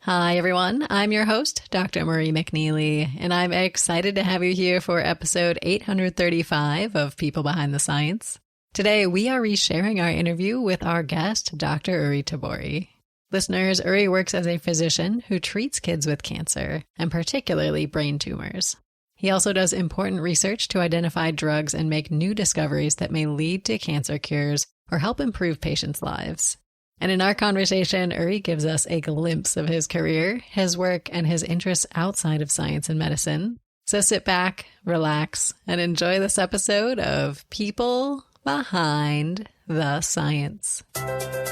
Hi, everyone. I'm your host, Dr. Marie McNeely, and I'm excited to have you here for episode 835 of People Behind the Science. Today, we are resharing our interview with our guest, Dr. Uri Tabori. Listeners, Uri works as a physician who treats kids with cancer, and particularly brain tumors. He also does important research to identify drugs and make new discoveries that may lead to cancer cures or help improve patients' lives. And in our conversation, Uri gives us a glimpse of his career, his work, and his interests outside of science and medicine. So sit back, relax, and enjoy this episode of People Behind the Science.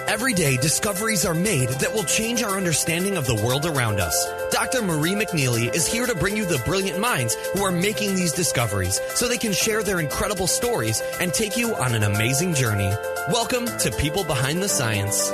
Every day, discoveries are made that will change our understanding of the world around us. Dr. Marie McNeely is here to bring you the brilliant minds who are making these discoveries so they can share their incredible stories and take you on an amazing journey. Welcome to People Behind the Science.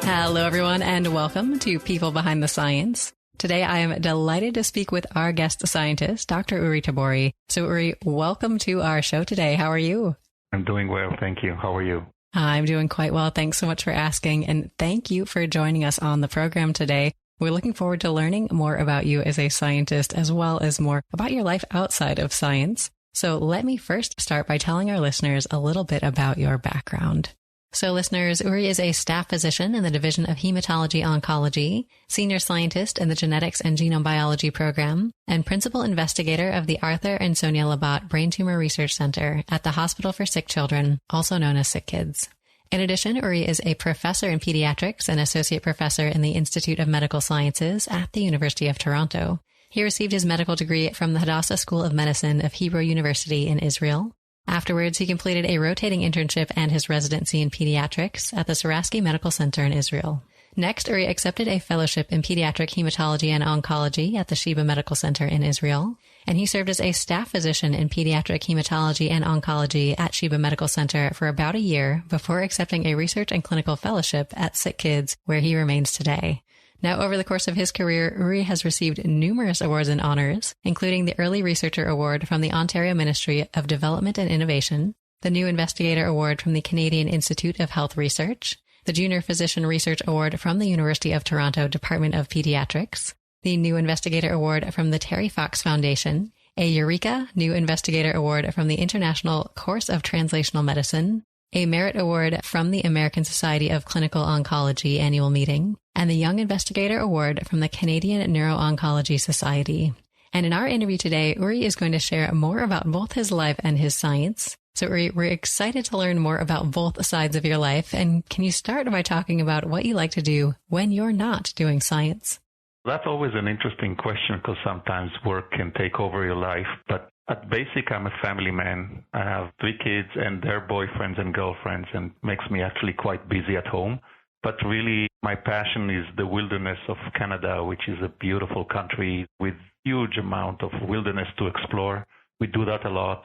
Hello, everyone, and welcome to People Behind the Science. Today, I am delighted to speak with our guest scientist, Dr. Uri Tabori. So, Uri, welcome to our show today. How are you? I'm doing well, thank you. How are you? I'm doing quite well. Thanks so much for asking, and thank you for joining us on the program today. We're looking forward to learning more about you as a scientist, as well as more about your life outside of science. So let me first start by telling our listeners a little bit about your background. So listeners, Uri is a staff physician in the Division of Haematology Oncology, senior scientist in the Genetics and Genome Biology program, and principal investigator of the Arthur and Sonia Labatt Brain Tumor Research Center at the Hospital for Sick Children, also known as SickKids. In addition, Uri is a professor in pediatrics and associate professor in the Institute of Medical Sciences at the University of Toronto. He received his medical degree from the Hadassah School of Medicine of Hebrew University in Israel. Afterwards, he completed a rotating internship and his residency in pediatrics at the Sorasky Medical Center in Israel. Next, Uri accepted a fellowship in Pediatric Hematology and Oncology at the Sheba Medical Center in Israel, and he served as a staff physician in Pediatric Hematology and Oncology at Sheba Medical Center for about a year before accepting a research and clinical fellowship at SickKids, where he remains today. Now, over the course of his career, Uri has received numerous awards and honors, including the Early Researcher Award from the Ontario Ministry of Development and Innovation, the New Investigator Award from the Canadian Institute of Health Research, the Junior Physician Research Award from the University of Toronto Department of Pediatrics, the New Investigator Award from the Terry Fox Foundation, a Eureka New Investigator Award from the International Course of Translational Medicine, a Merit Award from the American Society of Clinical Oncology annual meeting, and the Young Investigator Award from the Canadian Neuro-Oncology Society. And in our interview today, Uri is going to share more about both his life and his science. So Uri, we're excited to learn more about both sides of your life. And can you start by talking about what you like to do when you're not doing science? That's always an interesting question because sometimes work can take over your life. But at basic, I'm a family man. I have 3 kids and their boyfriends and girlfriends, and makes me actually quite busy at home. But really, my passion is the wilderness of Canada, which is a beautiful country with huge amount of wilderness to explore. We do that a lot.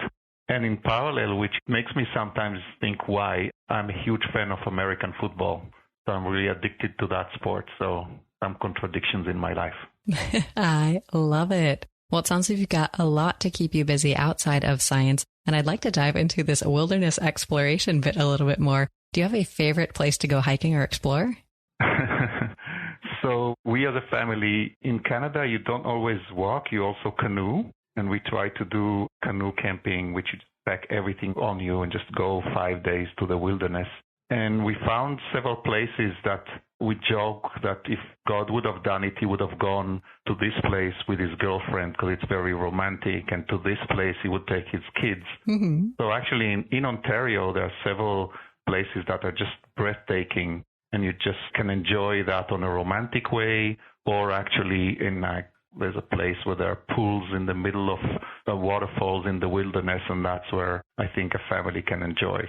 And in parallel, which makes me sometimes think why, I'm a huge fan of American football. So I'm really addicted to that sport. So some contradictions in my life. I love it. Well, it sounds like you've got a lot to keep you busy outside of science. And I'd like to dive into this wilderness exploration bit a little bit more. Do you have a favorite place to go hiking or explore? So we as a family in Canada, you don't always walk, you also canoe. And we try to do canoe camping, which you just pack everything on you and just go 5 days to the wilderness. And we found several places that we joke that if God would have done it, he would have gone to this place with his girlfriend because it's very romantic, and to this place he would take his kids. Mm-hmm. So actually in Ontario, there are several places that are just breathtaking, and you just can enjoy that on a romantic way, or actually in there's a place where there are pools in the middle of the waterfalls in the wilderness, and that's where I think a family can enjoy.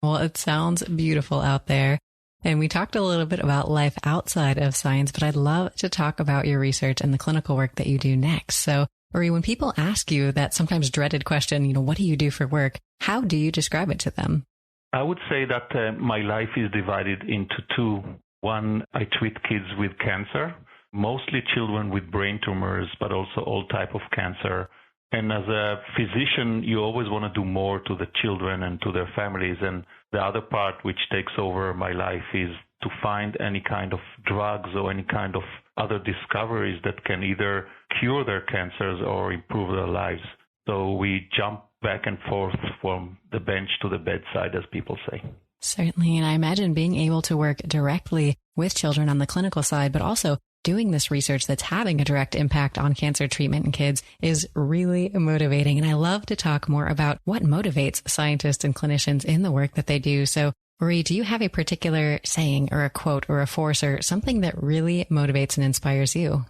Well, it sounds beautiful out there. And we talked a little bit about life outside of science, but I'd love to talk about your research and the clinical work that you do next. So, Uri, when people ask you that sometimes dreaded question, what do you do for work? How do you describe it to them? I would say that my life is divided into 2. One, I treat kids with cancer, mostly children with brain tumors, but also all type of cancer. And as a physician, you always want to do more to the children and to their families. And the other part which takes over my life is to find any kind of drugs or any kind of other discoveries that can either cure their cancers or improve their lives. So we jump back and forth from the bench to the bedside, as people say. Certainly. And I imagine being able to work directly with children on the clinical side, but also doing this research that's having a direct impact on cancer treatment in kids is really motivating. And I love to talk more about what motivates scientists and clinicians in the work that they do. So, Uri, do you have a particular saying or a quote or a force or something that really motivates and inspires you?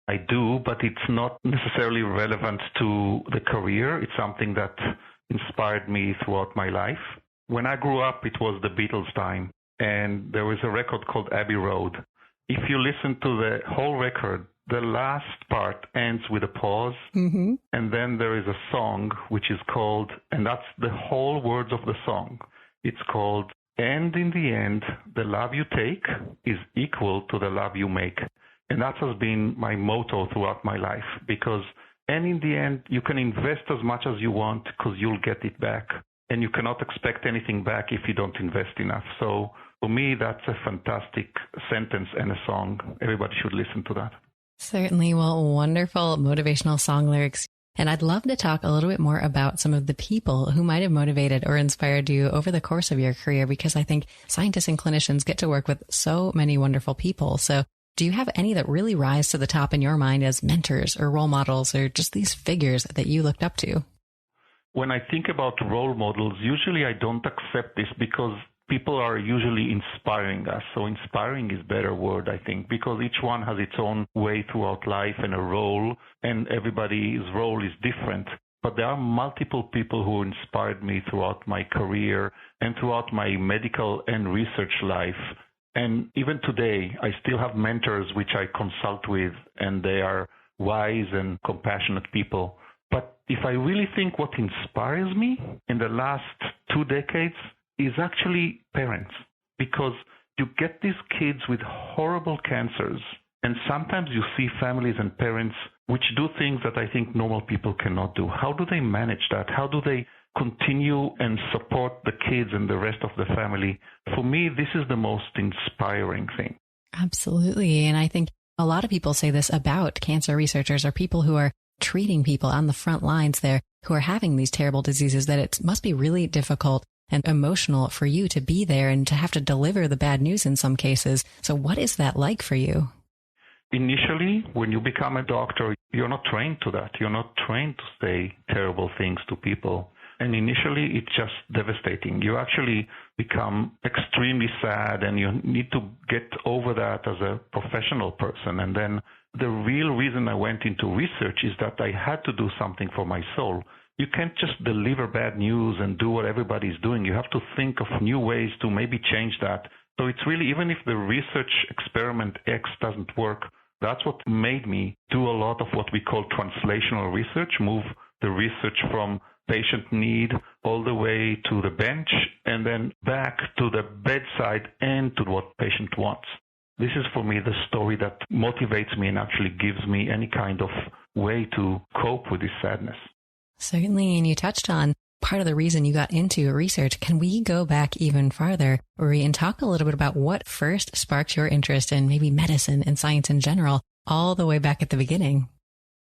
I do, but it's not necessarily relevant to the career. It's something that inspired me throughout my life. When I grew up, it was the Beatles' time, and there was a record called Abbey Road. If you listen to the whole record, the last part ends with a pause, and then there is a song which is called, and that's the whole words of the song. It's called, "And in the end, the love you take is equal to the love you make." And that has been my motto throughout my life, because, and in the end, you can invest as much as you want because you'll get it back. And you cannot expect anything back if you don't invest enough. So for me, that's a fantastic sentence and a song. Everybody should listen to that. Certainly. Well, wonderful motivational song lyrics. And I'd love to talk a little bit more about some of the people who might have motivated or inspired you over the course of your career, because I think scientists and clinicians get to work with so many wonderful people. So do you have any that really rise to the top in your mind as mentors or role models or just these figures that you looked up to? When I think about role models, usually I don't accept this because people are usually inspiring us. So inspiring is a better word, I think, because each one has its own way throughout life and a role, and everybody's role is different. But there are multiple people who inspired me throughout my career and throughout my medical and research life. And even today, I still have mentors which I consult with, and they are wise and compassionate people. But if I really think what inspires me in the last 2 decades is actually parents, because you get these kids with horrible cancers, and sometimes you see families and parents which do things that I think normal people cannot do. How do they manage that? How do they continue and support the kids and the rest of the family? For me, this is the most inspiring thing. Absolutely. And I think a lot of people say this about cancer researchers or people who are treating people on the front lines there who are having these terrible diseases, that it must be really difficult and emotional for you to be there and to have to deliver the bad news in some cases. So what is that like for you? Initially, when you become a doctor, you're not trained to that. You're not trained to say terrible things to people. And initially, it's just devastating. You actually become extremely sad, and you need to get over that as a professional person. And then the real reason I went into research is that I had to do something for my soul. You can't just deliver bad news and do what everybody's doing. You have to think of new ways to maybe change that. So it's really, even if the research experiment X doesn't work, that's what made me do a lot of what we call translational research, move the research from patient need all the way to the bench and then back to the bedside and to what patient wants. This is for me the story that motivates me and actually gives me any kind of way to cope with this sadness. Certainly, and you touched on part of the reason you got into research. Can we go back even farther, Uri, and talk a little bit about what first sparked your interest in maybe medicine and science in general, all the way back at the beginning?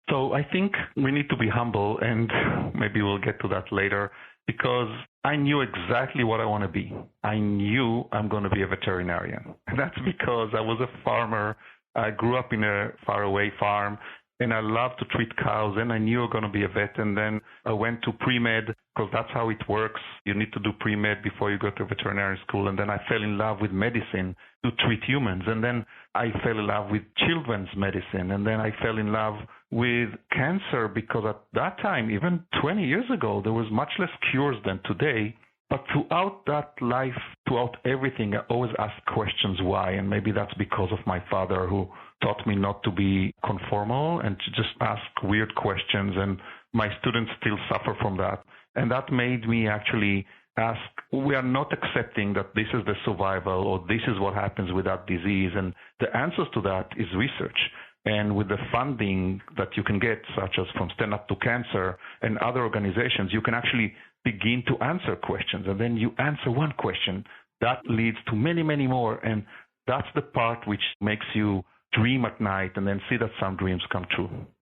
So I think we need to be humble, and maybe we'll get to that later, because I knew exactly what I want to be. I knew I'm going to be a veterinarian. And that's because I was a farmer. I grew up in a faraway farm, and I loved to treat cows, and I knew I was going to be a vet. And then I went to pre-med, because that's how it works. You need to do pre-med before you go to veterinary school. And then I fell in love with medicine to treat humans. And then I fell in love with children's medicine. And then I fell in love with cancer, because at that time, even 20 years ago, there was much less cures than today. But throughout that life, throughout everything, I always asked questions why. And maybe that's because of my father, who taught me not to be conformal and to just ask weird questions. And my students still suffer from that. And that made me actually ask, we are not accepting that this is the survival or this is what happens with that disease. And the answers to that is research. And with the funding that you can get, such as from Stand Up to Cancer and other organizations, you can actually begin to answer questions. And then you answer one question. That leads to many, many more. And that's the part which makes you dream at night and then see that some dreams come true.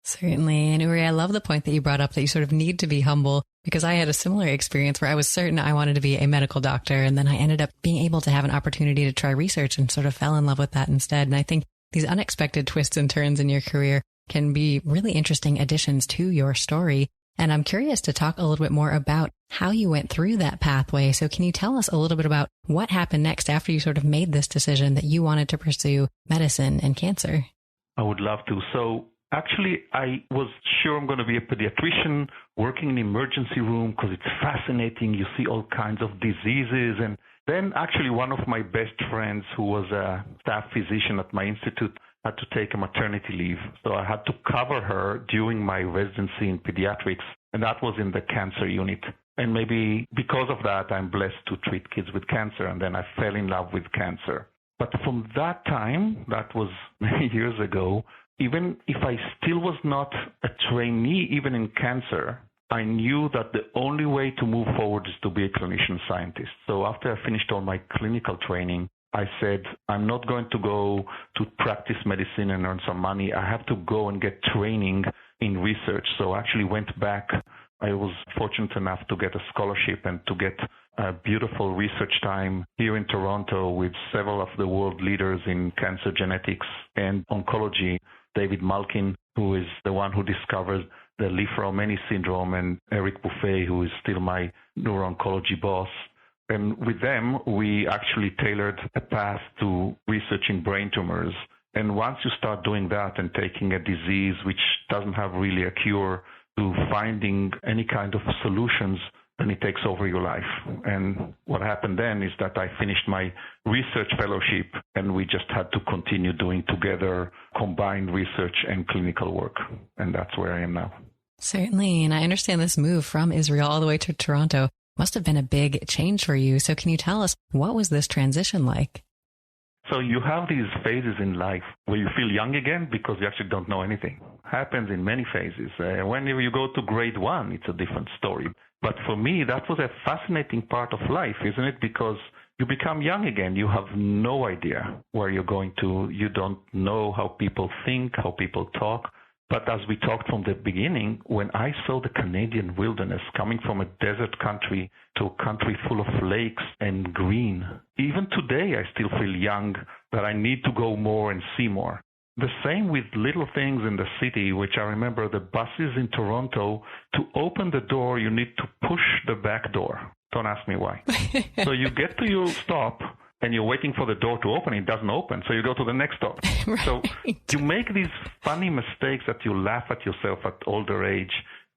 Certainly. And Uri, I love the point that you brought up that you sort of need to be humble, because I had a similar experience where I was certain I wanted to be a medical doctor. And then I ended up being able to have an opportunity to try research and sort of fell in love with that instead. And I think these unexpected twists and turns in your career can be really interesting additions to your story. And I'm curious to talk a little bit more about how you went through that pathway. So can you tell us a little bit about what happened next after you sort of made this decision that you wanted to pursue medicine and cancer? I would love to. So actually, I was sure I'm going to be a pediatrician working in the emergency room because it's fascinating. You see all kinds of diseases. And then actually one of my best friends who was a staff physician at my institute had to take a maternity leave. So I had to cover her during my residency in pediatrics, and that was in the cancer unit. And maybe because of that, I'm blessed to treat kids with cancer, and then I fell in love with cancer. But from that time, that was many years ago, even if I still was not a trainee even in cancer, I knew that the only way to move forward is to be a clinician scientist. So after I finished all my clinical training, I said, I'm not going to go to practice medicine and earn some money. I have to go and get training in research. So I actually went back. I was fortunate enough to get a scholarship and to get a beautiful research time here in Toronto with several of the world leaders in cancer genetics and oncology. David Malkin, who is the one who discovered the Li-Fraumeni syndrome, and Eric Buffet, who is still my neuro-oncology boss. And with them, we actually tailored a path to researching brain tumors. And once you start doing that and taking a disease which doesn't have really a cure to finding any kind of solutions, then it takes over your life. And what happened then is that I finished my research fellowship, and we just had to continue doing together combined research and clinical work. And that's where I am now. Certainly. And I understand this move from Israel all the way to Toronto must have been a big change for you. So can you tell us, what was this transition like? So you have these phases in life where you feel young again because you actually don't know anything. Happens in many phases. When you go to grade 1, it's a different story. But for me, that was a fascinating part of life, isn't it? Because you become young again. You have no idea where you're going to. You don't know how people think, how people talk. But as we talked from the beginning, when I saw the Canadian wilderness coming from a desert country to a country full of lakes and green, even today I still feel young, that I need to go more and see more. The same with little things in the city, which I remember the buses in Toronto, to open the door, you need to push the back door. Don't ask me why. So you get to your stop, and you're waiting for the door to open, it doesn't open, so you go to the next stop. Right. So you make these funny mistakes that you laugh at yourself at older age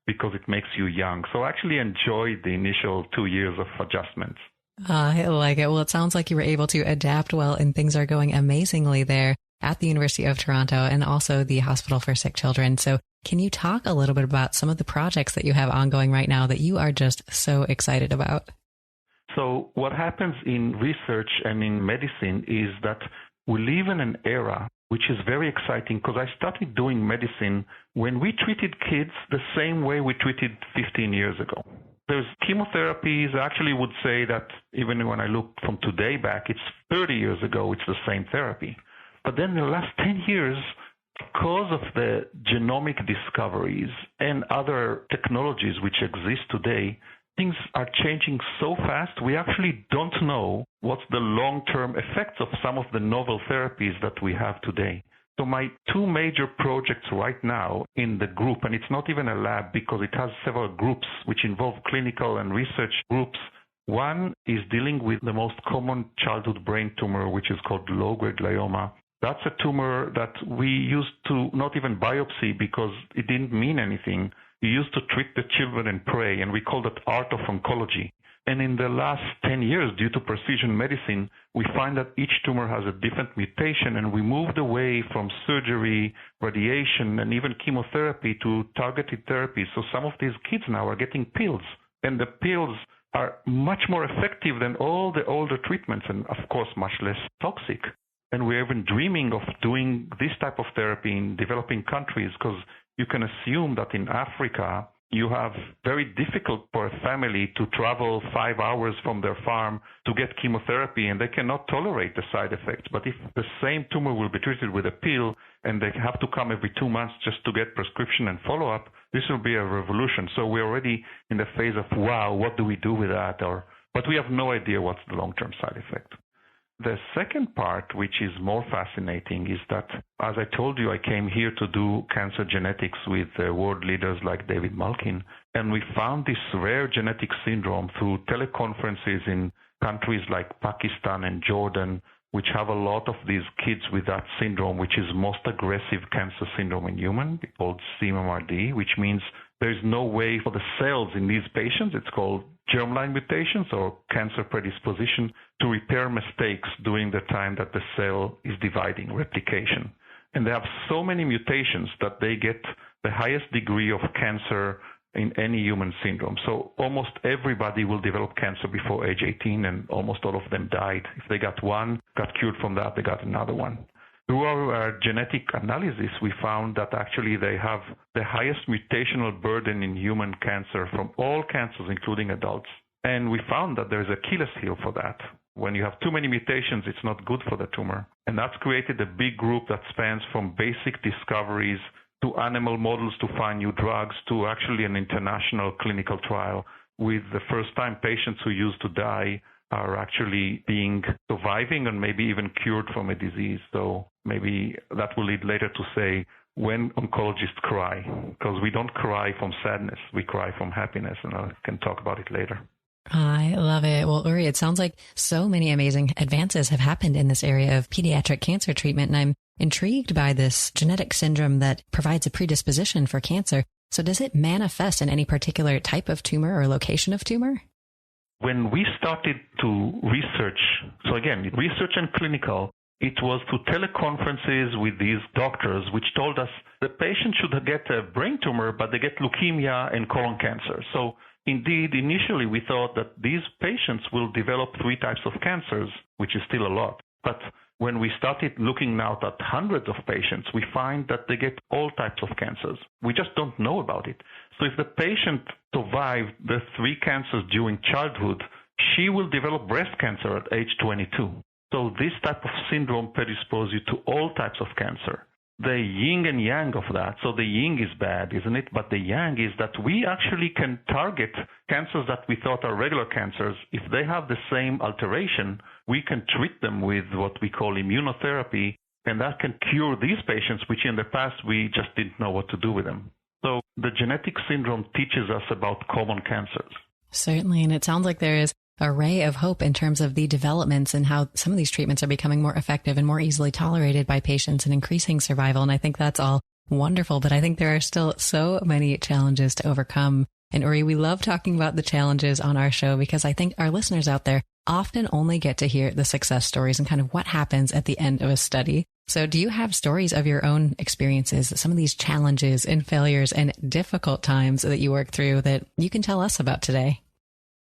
because it makes you young. So I actually enjoyed the initial 2 years of adjustments. I like it. Well, it sounds like you were able to adapt well, and things are going amazingly there at the University of Toronto and also the Hospital for Sick Children. So can you talk a little bit about some of the projects that you have ongoing right now that you are just so excited about? So what happens in research and in medicine is that we live in an era which is very exciting, because I started doing medicine when we treated kids the same way we treated 15 years ago. There's chemotherapies. I actually would say that even when I look from today back, it's 30 years ago, it's the same therapy. But then in the last 10 years, because of the genomic discoveries and other technologies which exist today, things are changing so fast, we actually don't know what's the long-term effects of some of the novel therapies that we have today. So my two major projects right now in the group, and it's not even a lab because it has several groups which involve clinical and research groups. One is dealing with the most common childhood brain tumor, which is called low-grade glioma. That's a tumor that we used to not even biopsy because it didn't mean anything. We used to treat the children and pray, and we called it art of oncology. And in the last 10 years, due to precision medicine, we find that each tumor has a different mutation, and we moved away from surgery, radiation, and even chemotherapy to targeted therapy. So some of these kids now are getting pills, and the pills are much more effective than all the older treatments, and of course much less toxic. And we're even dreaming of doing this type of therapy in developing countries, because you can assume that in Africa, you have very difficult for a family to travel 5 hours from their farm to get chemotherapy, and they cannot tolerate the side effects. But if the same tumor will be treated with a pill and they have to come every 2 months just to get prescription and follow-up, this will be a revolution. So we're already in the phase of, wow, what do we do with that? But we have no idea what's the long-term side effect. The second part, which is more fascinating, is that, as I told you, I came here to do cancer genetics with world leaders like David Malkin, and we found this rare genetic syndrome through teleconferences in countries like Pakistan and Jordan, which have a lot of these kids with that syndrome, which is most aggressive cancer syndrome in human, called CMMRD, which means there's no way for the cells in these patients, it's called germline mutations or cancer predisposition, to repair mistakes during the time that the cell is dividing, replication. And they have so many mutations that they get the highest degree of cancer in any human syndrome. So almost everybody will develop cancer before age 18, and almost all of them died. If they got one, got cured from that, they got another one. Through our genetic analysis, we found that actually they have the highest mutational burden in human cancer from all cancers, including adults. And we found that there's Achilles heel for that. When you have too many mutations, it's not good for the tumor. And that's created a big group that spans from basic discoveries to animal models to find new drugs to actually an international clinical trial with the first-time patients who used to die are actually surviving and maybe even cured from a disease. So maybe that will lead later to say when oncologists cry, because we don't cry from sadness, we cry from happiness, and I can talk about it later. I love it. Well, Uri, it sounds like so many amazing advances have happened in this area of pediatric cancer treatment, and I'm intrigued by this genetic syndrome that provides a predisposition for cancer. So does it manifest in any particular type of tumor or location of tumor? When we started to research, so again, research and clinical, it was through teleconferences with these doctors, which told us the patient should get a brain tumor, but they get leukemia and colon cancer. So indeed, initially we thought that these patients will develop 3 types of cancers, which is still a lot. But when we started looking now at hundreds of patients, we find that they get all types of cancers. We just don't know about it. So if the patient survived the 3 cancers during childhood, she will develop breast cancer at age 22. So this type of syndrome predisposes you to all types of cancer. The yin and yang of that, so the yin is bad, isn't it? But the yang is that we actually can target cancers that we thought are regular cancers. If they have the same alteration, we can treat them with what we call immunotherapy, and that can cure these patients, which in the past we just didn't know what to do with them. So the genetic syndrome teaches us about common cancers. Certainly, and it sounds like there is a ray of hope in terms of the developments and how some of these treatments are becoming more effective and more easily tolerated by patients and increasing survival. And I think that's all wonderful, but I think there are still so many challenges to overcome. And Uri, we love talking about the challenges on our show because I think our listeners out there often only get to hear the success stories and kind of what happens at the end of a study. So do you have stories of your own experiences, some of these challenges and failures and difficult times that you work through that you can tell us about today?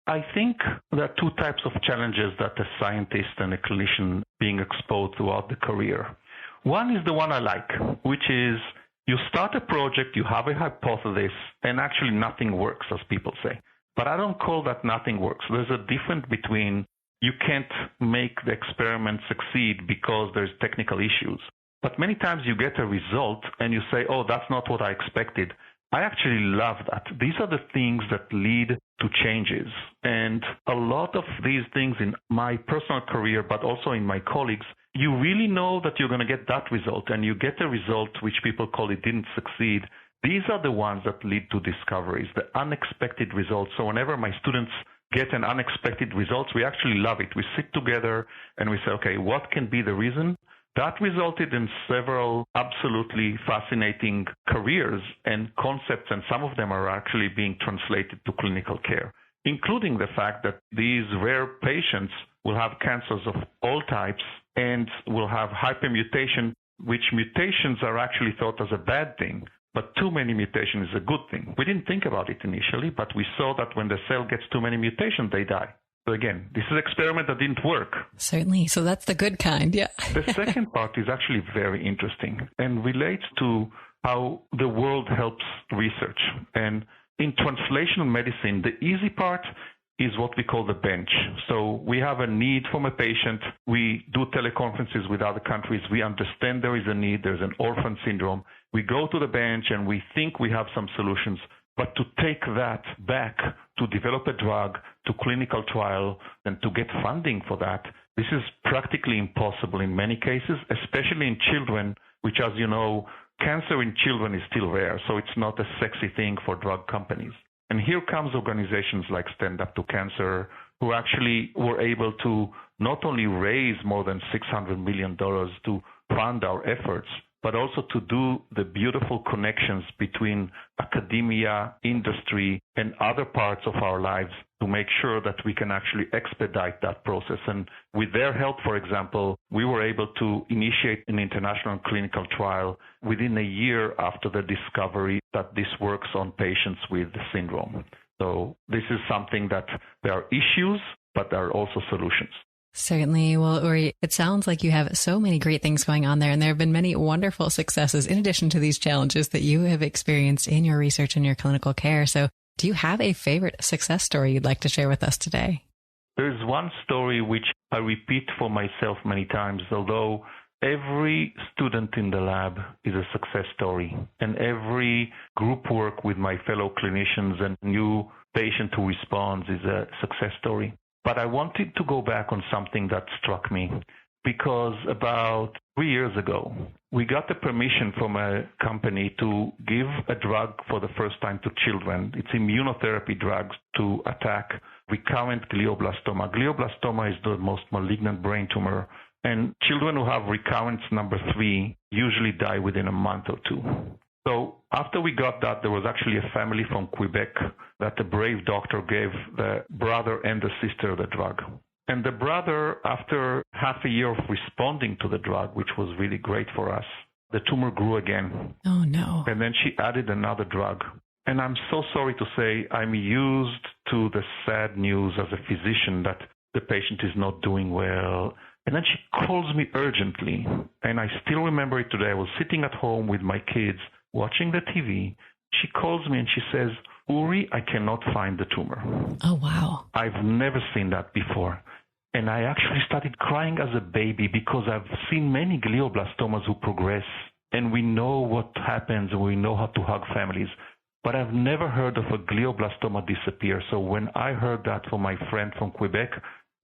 I think there are 2 types of challenges that a scientist and a clinician being exposed throughout the career. One is the one I like, which is you start a project, you have a hypothesis, and actually nothing works, as people say. But I don't call that nothing works. There's a difference between you can't make the experiment succeed because there's technical issues. But many times you get a result and you say, oh, that's not what I expected. I actually love that. These are the things that lead to changes. And a lot of these things in my personal career, but also in my colleagues, you really know that you're going to get that result, and you get a result which people call it didn't succeed. These are the ones that lead to discoveries, the unexpected results. So whenever my students get an unexpected result, we actually love it. We sit together and we say, okay, what can be the reason? That resulted in several absolutely fascinating careers and concepts, and some of them are actually being translated to clinical care, including the fact that these rare patients will have cancers of all types and will have hypermutation, which mutations are actually thought as a bad thing, but too many mutations is a good thing. We didn't think about it initially, but we saw that when the cell gets too many mutations, they die. So again, this is an experiment that didn't work. Certainly. So that's the good kind, yeah. The second part is actually very interesting and relates to how the world helps research. And in translational medicine, the easy part is what we call the bench. So we have a need from a patient. We do teleconferences with other countries. We understand there is a need. There's an orphan syndrome. We go to the bench and we think we have some solutions. But to take that back, to develop a drug, to clinical trial, and to get funding for that, this is practically impossible in many cases, especially in children, which, as you know, cancer in children is still rare. So it's not a sexy thing for drug companies. And here comes organizations like Stand Up to Cancer, who actually were able to not only raise more than $600 million to fund our efforts, but also to do the beautiful connections between academia, industry, and other parts of our lives to make sure that we can actually expedite that process. And with their help, for example, we were able to initiate an international clinical trial within a year after the discovery that this works on patients with the syndrome. So this is something that there are issues, but there are also solutions. Certainly. Well, Uri, it sounds like you have so many great things going on there, and there have been many wonderful successes in addition to these challenges that you have experienced in your research and your clinical care. So do you have a favorite success story you'd like to share with us today? There's one story which I repeat for myself many times, although every student in the lab is a success story, and every group work with my fellow clinicians and new patient who responds is a success story. But I wanted to go back on something that struck me, because about 3 years ago, we got the permission from a company to give a drug for the first time to children. It's immunotherapy drugs to attack recurrent glioblastoma. Glioblastoma is the most malignant brain tumor, and children who have recurrence number 3 usually die within a month or 2. So after we got that, there was actually a family from Quebec that a brave doctor gave the brother and the sister the drug. And the brother, after half a year of responding to the drug, which was really great for us, the tumor grew again. Oh, no. And then she added another drug. And I'm so sorry to say I'm used to the sad news as a physician that the patient is not doing well. And then she calls me urgently. And I still remember it today. I was sitting at home with my kids watching the TV. She calls me and she says, "Uri, I cannot find the tumor." Oh, wow. I've never seen that before. And I actually started crying as a baby because I've seen many glioblastomas who progress, and we know what happens, and we know how to hug families. But I've never heard of a glioblastoma disappear. So when I heard that from my friend from Quebec,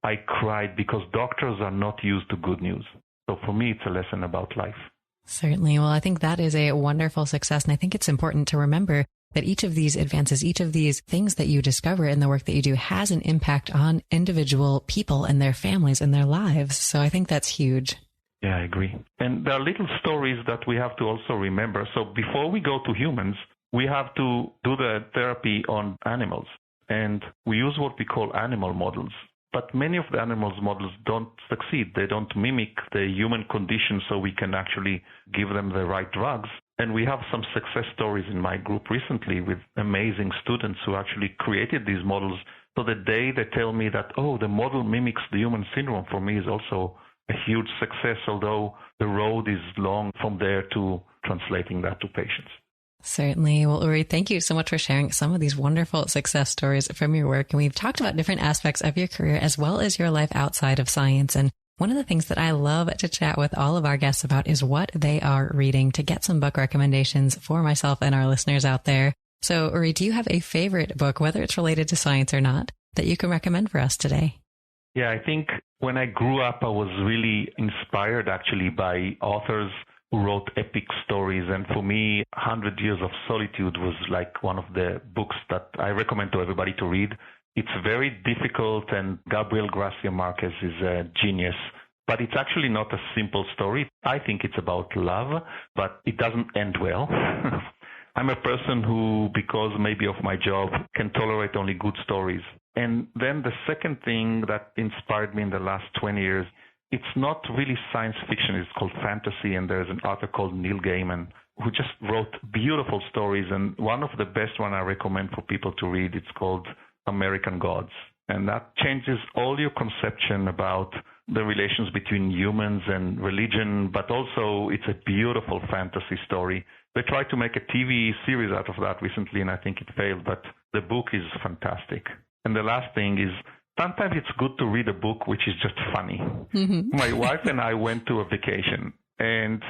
I cried because doctors are not used to good news. So for me, it's a lesson about life. Certainly. Well, I think that is a wonderful success. And I think it's important to remember that each of these advances, each of these things that you discover in the work that you do has an impact on individual people and their families and their lives. So I think that's huge. Yeah, I agree. And there are little stories that we have to also remember. So before we go to humans, we have to do the therapy on animals. And we use what we call animal models. But many of the animals models don't succeed. They don't mimic the human condition, so we can actually give them the right drugs. And we have some success stories in my group recently with amazing students who actually created these models. So the day they tell me that, oh, the model mimics the human syndrome, for me is also a huge success, although the road is long from there to translating that to patients. Certainly. Well, Uri, thank you so much for sharing some of these wonderful success stories from your work. And we've talked about different aspects of your career as well as your life outside of science. And one of the things that I love to chat with all of our guests about is what they are reading, to get some book recommendations for myself and our listeners out there. So, Uri, do you have a favorite book, whether it's related to science or not, that you can recommend for us today? Yeah, I think when I grew up, I was really inspired actually by authors who wrote epic stories. And for me, 100 Years of Solitude was like one of the books that I recommend to everybody to read. It's very difficult, and Gabriel Garcia Marquez is a genius. But it's actually not a simple story. I think it's about love, but it doesn't end well. I'm a person who, because maybe of my job, can tolerate only good stories. And then the second thing that inspired me in the last 20 years, it's not really science fiction. It's called fantasy, and there's an author called Neil Gaiman who just wrote beautiful stories. And one of the best one I recommend for people to read, it's called American Gods. And that changes all your conception about the relations between humans and religion, but also it's a beautiful fantasy story. They tried to make a TV series out of that recently, and I think it failed, but the book is fantastic. And the last thing is, sometimes it's good to read a book which is just funny. Mm-hmm. My wife and I went to a vacation, and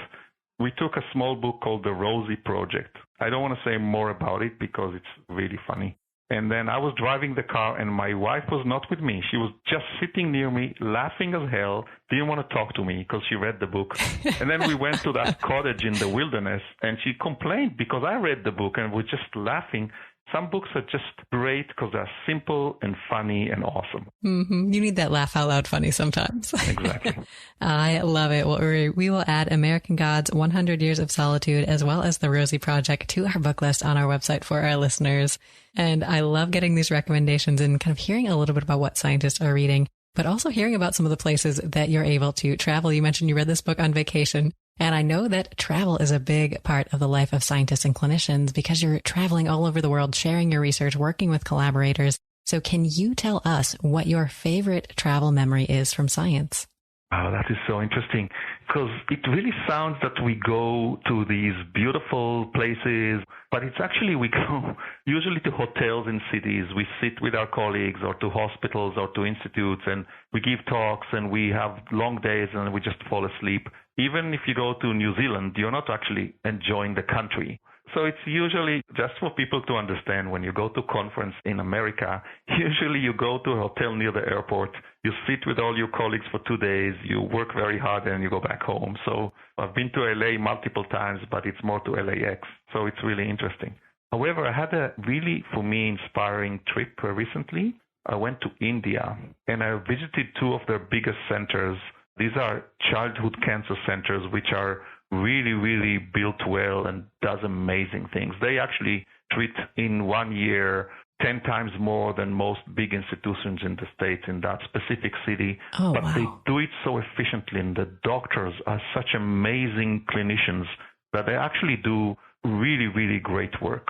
we took a small book called The Rosie Project. I don't want to say more about it because it's really funny. And then I was driving the car, and my wife was not with me. She was just sitting near me, laughing as hell, didn't want to talk to me because she read the book. And then we went to that cottage in the wilderness, and she complained because I read the book and we're just laughing. Some books are just great because they're simple and funny and awesome. Mm-hmm. You need that laugh out loud funny sometimes. Exactly. I love it. Well, Uri, we will add American Gods, 100 Years of Solitude, as well as the Rosie Project to our book list on our website for our listeners. And I love getting these recommendations and kind of hearing a little bit about what scientists are reading, but also hearing about some of the places that you're able to travel. You mentioned you read this book on vacation. And I know that travel is a big part of the life of scientists and clinicians because you're traveling all over the world, sharing your research, working with collaborators. So can you tell us what your favorite travel memory is from science? Oh, that is so interesting because it really sounds that we go to these beautiful places, but it's actually we go usually to hotels in cities. We sit with our colleagues or to hospitals or to institutes, and we give talks and we have long days and we just fall asleep. Even if you go to New Zealand, you're not actually enjoying the country. So it's usually just for people to understand, when you go to conference in America, usually you go to a hotel near the airport, you sit with all your colleagues for 2 days, you work very hard, and you go back home. So I've been to LA multiple times, but it's more to LAX. So it's really interesting. However, I had a really, for me, inspiring trip recently. I went to India, and I visited two of their biggest centers. These are childhood cancer centers, which are really, really built well and does amazing things. They actually treat in 1 year 10 times more than most big institutions in the States in that specific city. Oh, but wow. They do it so efficiently, and the doctors are such amazing clinicians that they actually do really, really great work.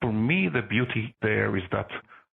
For me, the beauty there is that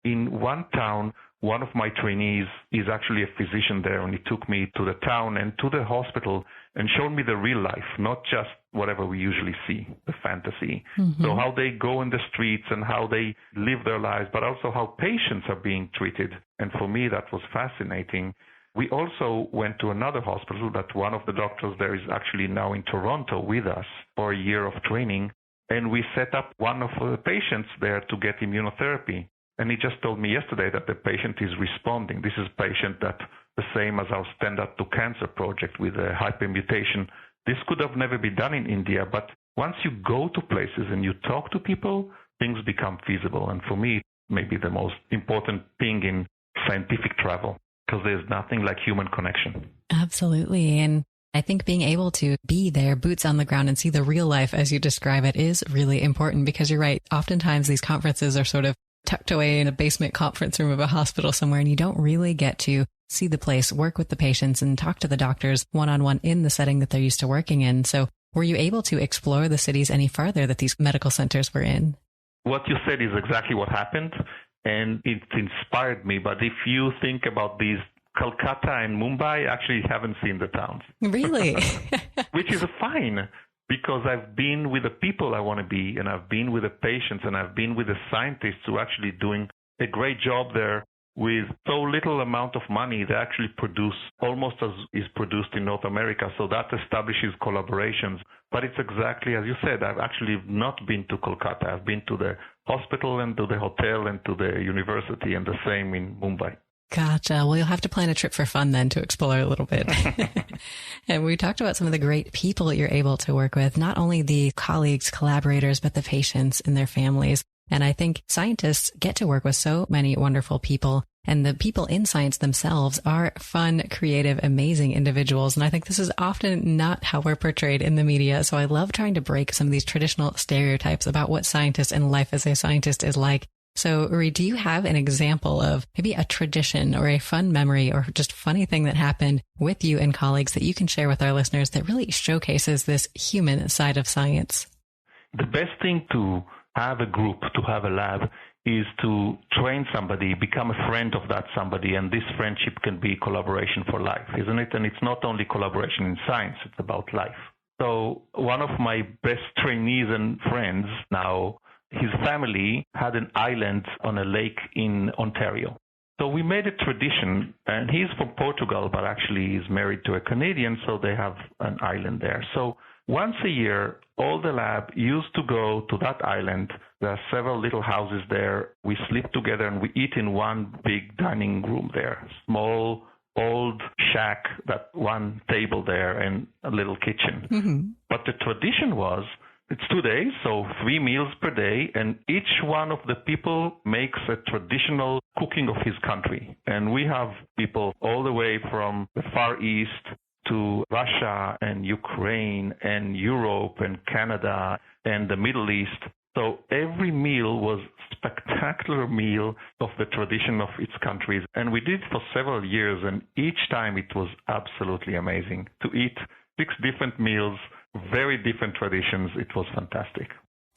in one town, one of my trainees is actually a physician there, and he took me to the town and to the hospital and showed me the real life, not just whatever we usually see, the fantasy. Mm-hmm. So how they go in the streets and how they live their lives, but also how patients are being treated. And for me, that was fascinating. We also went to another hospital that one of the doctors there is actually now in Toronto with us for a year of training. And we set up one of the patients there to get immunotherapy. And he just told me yesterday that the patient is responding. This is a patient that the same as our Stand Up to Cancer project with a hypermutation. This could have never been done in India, but once you go to places and you talk to people, things become feasible. And for me, maybe the most important thing in scientific travel, because there's nothing like human connection. Absolutely. And I think being able to be there, boots on the ground, and see the real life as you describe it is really important, because you're right. Oftentimes these conferences are sort of tucked away in a basement conference room of a hospital somewhere, and you don't really get to see the place, work with the patients, and talk to the doctors one-on-one in the setting that they're used to working in. So were you able to explore the cities any farther that these medical centers were in? What you said is exactly what happened, and it inspired me. But if you think about these, Kolkata and Mumbai actually haven't seen the towns. Really? Which is fine, because I've been with the people I want to be, and I've been with the patients, and I've been with the scientists who are actually doing a great job there with so little amount of money. They actually produce almost as is produced in North America. So that establishes collaborations. But it's exactly as you said. I've actually not been to Kolkata. I've been to the hospital and to the hotel and to the university, and the same in Mumbai. Gotcha. Well, you'll have to plan a trip for fun then to explore a little bit. And we talked about some of the great people you're able to work with, not only the colleagues, collaborators, but the patients and their families. And I think scientists get to work with so many wonderful people, and the people in science themselves are fun, creative, amazing individuals. And I think this is often not how we're portrayed in the media. So I love trying to break some of these traditional stereotypes about what scientists and life as a scientist is like. So, Uri, do you have an example of maybe a tradition or a fun memory or just funny thing that happened with you and colleagues that you can share with our listeners that really showcases this human side of science? The best thing to have a group, to have a lab, is to train somebody, become a friend of that somebody, and this friendship can be collaboration for life, isn't it? And it's not only collaboration in science, it's about life. So one of my best trainees and friends now, his family had an island on a lake in Ontario. So we made a tradition, and he's from Portugal, but actually he's married to a Canadian, so they have an island there. So once a year, all the lab used to go to that island. There are several little houses there. We sleep together and we eat in one big dining room there. Small, old shack, that one table there and a little kitchen. Mm-hmm. But the tradition was, it's 2 days, so 3 meals per day, and each one of the people makes a traditional cooking of his country. And we have people all the way from the Far East to Russia and Ukraine and Europe and Canada and the Middle East. So every meal was a spectacular meal of the tradition of its countries. And we did it for several years, and each time it was absolutely amazing to eat 6 different meals, very different traditions. It was fantastic.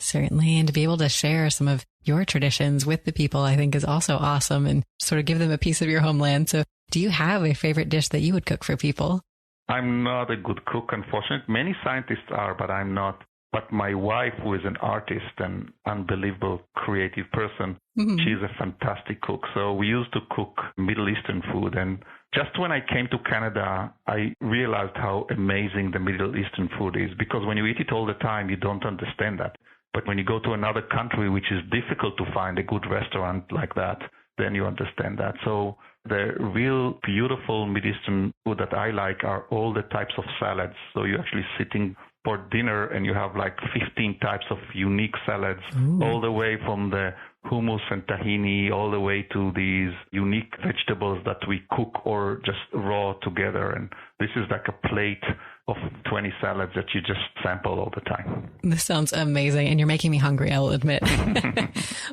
Certainly. And to be able to share some of your traditions with the people, I think is also awesome, and sort of give them a piece of your homeland. So do you have a favorite dish that you would cook for people? I'm not a good cook, unfortunately. Many scientists are, but I'm not. But my wife, who is an artist and unbelievable creative person, she's a fantastic cook. So we used to cook Middle Eastern food. And just when I came to Canada, I realized how amazing the Middle Eastern food is, because when you eat it all the time, you don't understand that. But when you go to another country, which is difficult to find a good restaurant like that, then you understand that. So the real beautiful Middle Eastern food that I like are all the types of salads. So you're actually sitting for dinner and you have like 15 types of unique salads, all the way from the hummus and tahini, all the way to these unique vegetables that we cook or just raw together. And this is like a plate of 20 salads that you just sample all the time. This sounds amazing, and you're making me hungry, I'll admit.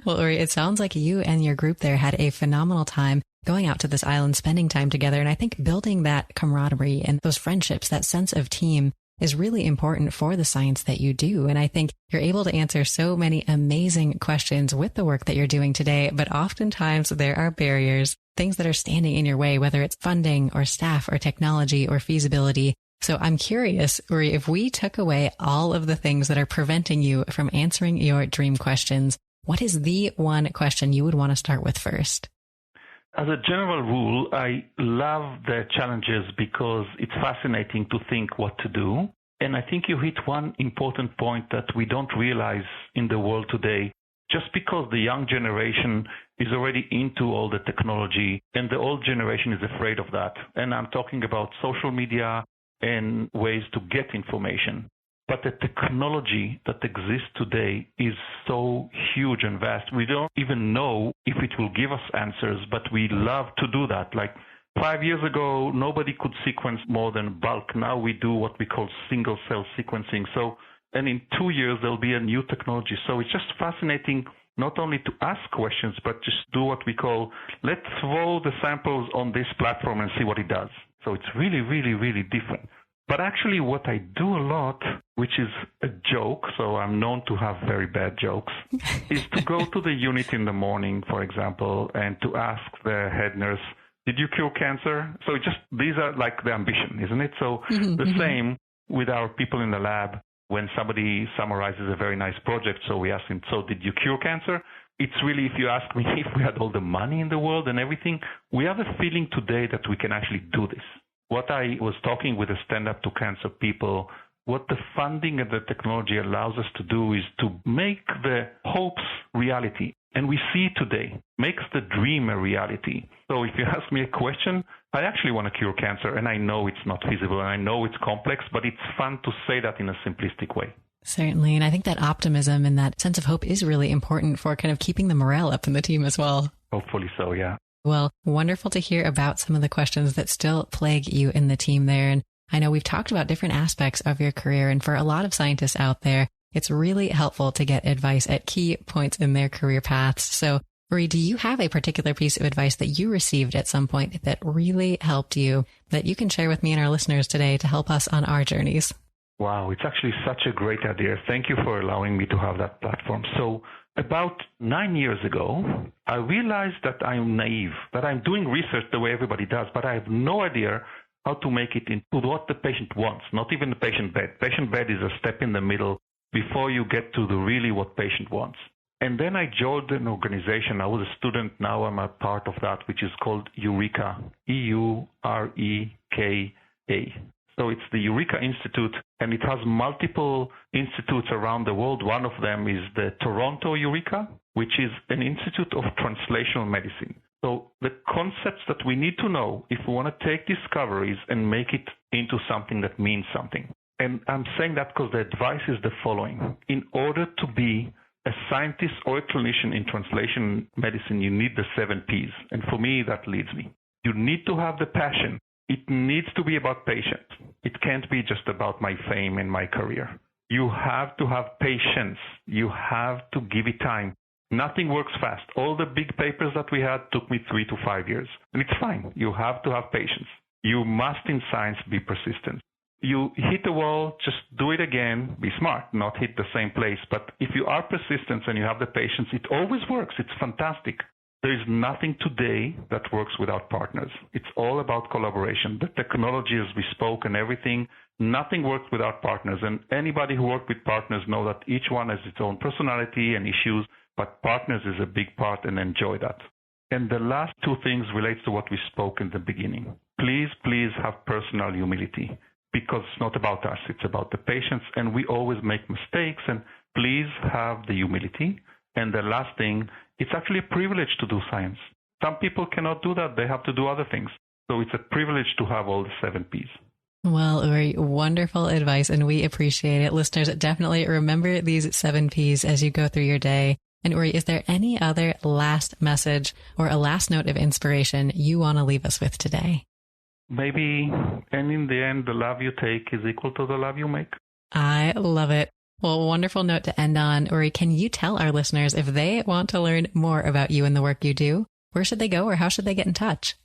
Well, Uri, it sounds like you and your group there had a phenomenal time going out to this island, spending time together. And I think building that camaraderie and those friendships, that sense of team, is really important for the science that you do. And I think you're able to answer so many amazing questions with the work that you're doing today, but oftentimes there are barriers, things that are standing in your way, whether it's funding or staff or technology or feasibility. So I'm curious, Uri, if we took away all of the things that are preventing you from answering your dream questions, what is the one question you would want to start with first? As a general rule, I love the challenges because it's fascinating to think what to do. And I think you hit one important point that we don't realize in the world today. Just because the young generation is already into all the technology and the old generation is afraid of that. And I'm talking about social media and ways to get information. But the technology that exists today is so huge and vast. We don't even know if it will give us answers, but we love to do that. Like 5 years ago, nobody could sequence more than bulk. Now we do what we call single cell sequencing. And in 2 years, there'll be a new technology. So it's just fascinating not only to ask questions, but just do what we call, let's throw the samples on this platform and see what it does. So it's really, really, really different. But actually what I do a lot, which is a joke, so I'm known to have very bad jokes, is to go to the unit in the morning, for example, and to ask the head nurse, did you cure cancer? So these are like the ambition, isn't it? So the same with our people in the lab. When somebody summarizes a very nice project, so we ask him, so did you cure cancer? It's really, if you ask me, if we had all the money in the world and everything, we have a feeling today that we can actually do this. What I was talking with the Stand Up to Cancer people, what the funding and the technology allows us to do is to make the hopes reality. And we see today, makes the dream a reality. So if you ask me a question, I actually want to cure cancer, and I know it's not feasible, and I know it's complex, but it's fun to say that in a simplistic way. Certainly. And I think that optimism and that sense of hope is really important for kind of keeping the morale up in the team as well. Hopefully so, yeah. Well, wonderful to hear about some of the questions that still plague you in the team there. And I know we've talked about different aspects of your career. And for a lot of scientists out there, it's really helpful to get advice at key points in their career paths. So, Uri, do you have a particular piece of advice that you received at some point that really helped you that you can share with me and our listeners today to help us on our journeys? Wow, it's actually such a great idea. Thank you for allowing me to have that platform. So About 9 years ago, I realized that I'm naive, that I'm doing research the way everybody does, but I have no idea how to make it into what the patient wants, not even the patient bed. Patient bed is a step in the middle before you get to the really what patient wants. And then I joined an organization. I was a student. Now I'm a part of that, which is called Eureka, E-U-R-E-K-A. So it's the Eureka Institute, and it has multiple institutes around the world. One of them is the Toronto Eureka, which is an institute of translational medicine. So the concepts that we need to know if we want to take discoveries and make it into something that means something. And I'm saying that because the advice is the following. In order to be a scientist or a clinician in translation medicine, you need the 7 Ps. And for me, that leads me. You need to have the passion. It needs to be about patients. It can't be just about my fame and my career. You have to have patience. You have to give it time. Nothing works fast. All the big papers that we had took me 3 to 5 years. And it's fine. You have to have patience. You must in science be persistent. You hit the wall, just do it again. Be smart, not hit the same place. But if you are persistent and you have the patience, it always works. It's fantastic. There is nothing today that works without partners. It's all about collaboration. The technology as we spoke and everything, nothing works without partners. And anybody who worked with partners know that each one has its own personality and issues, but partners is a big part and enjoy that. And the last 2 things relates to what we spoke in the beginning. Please have personal humility, because it's not about us, it's about the patients, and we always make mistakes, and please have the humility. And the last thing, it's actually a privilege to do science. Some people cannot do that. They have to do other things. So it's a privilege to have all the 7 Ps. Well, Uri, wonderful advice, and we appreciate it. Listeners, definitely remember these 7 Ps as you go through your day. And Uri, is there any other last message or a last note of inspiration you want to leave us with today? Maybe, and in the end, the love you take is equal to the love you make. I love it. Well, wonderful note to end on. Uri, can you tell our listeners if they want to learn more about you and the work you do, where should they go or how should they get in touch?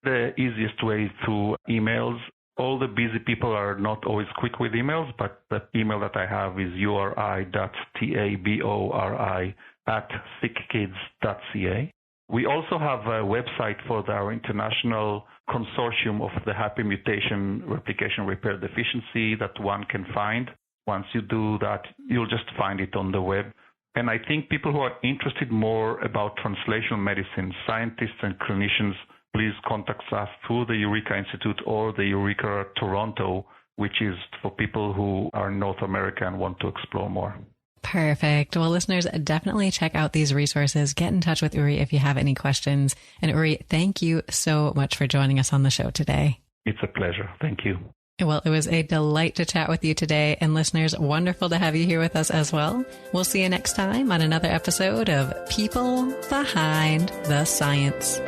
The easiest way is through emails. All the busy people are not always quick with emails, but the email that I have is uri.tabori@sickkids.ca. We also have a website for our international consortium of the happy mutation replication repair deficiency that one can find. Once you do that, you'll just find it on the web. And I think people who are interested more about translational medicine, scientists and clinicians, please contact us through the Eureka Institute or the Eureka Toronto, which is for people who are in North America and want to explore more. Perfect. Well, listeners, definitely check out these resources. Get in touch with Uri if you have any questions. And Uri, thank you so much for joining us on the show today. It's a pleasure. Thank you. Well, it was a delight to chat with you today. And listeners, wonderful to have you here with us as well. We'll see you next time on another episode of People Behind the Science.